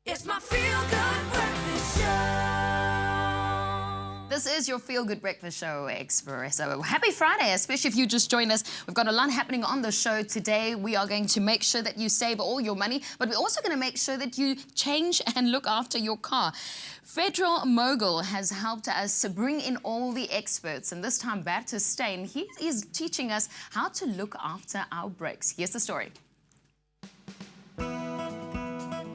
It's my feel-good breakfast show. This is your feel-good breakfast show, Espresso. Happy Friday, especially if you just joined us. We've got a lot happening on the show today. We are going to make sure that you save all your money, but we're also going to make sure that you change and look after your car. Federal-Mogul has helped us to bring in all the experts, and this time Bertus Steyn, he is teaching us how to look after our brakes. Here's the story.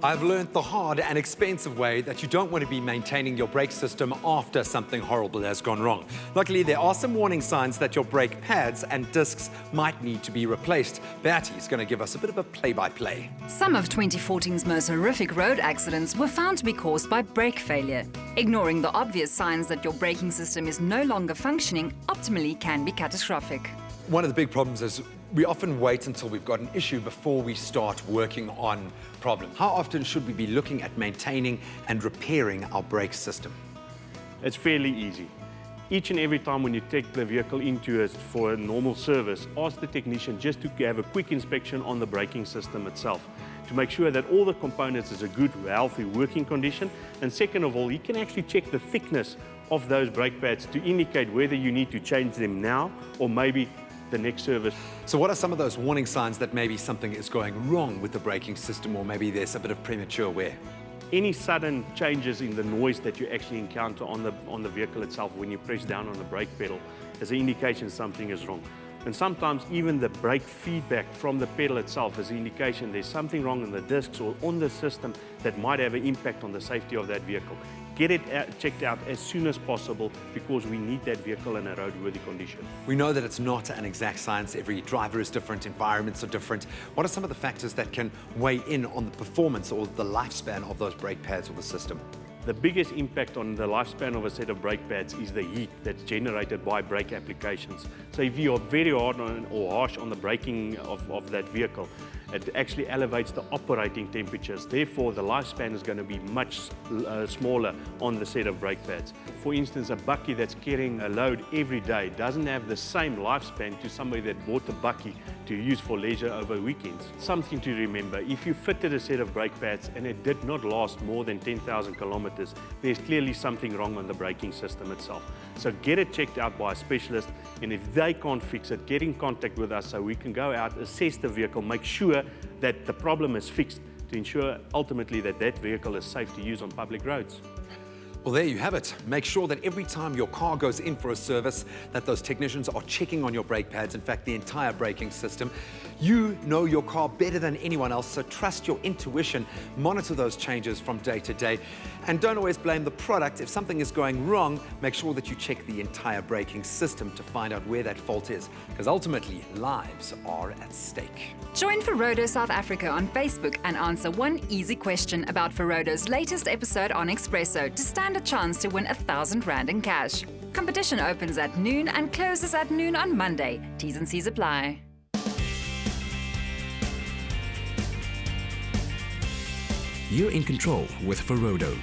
I've learned the hard and expensive way that you don't want to be maintaining your brake system after something horrible has gone wrong. Luckily, there are some warning signs that your brake pads and discs might need to be replaced. Bertie's going to give us a bit of a play-by-play. Some of 2014's most horrific road accidents were found to be caused by brake failure. Ignoring the obvious signs that your braking system is no longer functioning optimally can be catastrophic. One of the big problems is we often wait until we've got an issue before we start working on problems. How often should we be looking at maintaining and repairing our brake system? It's fairly easy. Each and every time when you take the vehicle into us for a normal service, ask the technician just to have a quick inspection on the braking system itself to make sure that all the components is a good, healthy working condition. And second of all, you can actually check the thickness of those brake pads to indicate whether you need to change them now or maybe the next service. So what are some of those warning signs that maybe something is going wrong with the braking system, or maybe there's a bit of premature wear? Any sudden changes in the noise that you actually encounter on the vehicle itself when you press down on the brake pedal is an indication something is wrong. And sometimes even the brake feedback from the pedal itself is an indication there's something wrong in the discs or on the system that might have an impact on the safety of that vehicle. Get it checked out as soon as possible because we need that vehicle in a roadworthy condition. We know that it's not an exact science. Every driver is different, environments are different. What are some of the factors that can weigh in on the performance or the lifespan of those brake pads or the system? The biggest impact on the lifespan of a set of brake pads is the heat that's generated by brake applications. So if you are very hard on or harsh on the braking of that vehicle, it actually elevates the operating temperatures. Therefore, the lifespan is going to be much smaller on the set of brake pads. For instance, a bakkie that's carrying a load every day doesn't have the same lifespan to somebody that bought a bakkie to use for leisure over weekends. Something to remember, if you fitted a set of brake pads and it did not last more than 10,000 kilometers, there's clearly something wrong on the braking system itself. So get it checked out by a specialist, and if they can't fix it, get in contact with us so we can go out, assess the vehicle, make sure that the problem is fixed to ensure ultimately that that vehicle is safe to use on public roads. Well, there you have it. Make sure that every time your car goes in for a service, that those technicians are checking on your brake pads, in fact, the entire braking system. You know your car better than anyone else, so trust your intuition. Monitor those changes from day to day. And don't always blame the product. If something is going wrong, make sure that you check the entire braking system to find out where that fault is, because ultimately, lives are at stake. Join Ferodo South Africa on Facebook and answer one easy question about Ferodo's latest episode on Espresso to stand a chance to win 1,000 Rand in cash. Competition opens at noon and closes at noon on Monday. T's and C's apply. You're in control with Ferodo.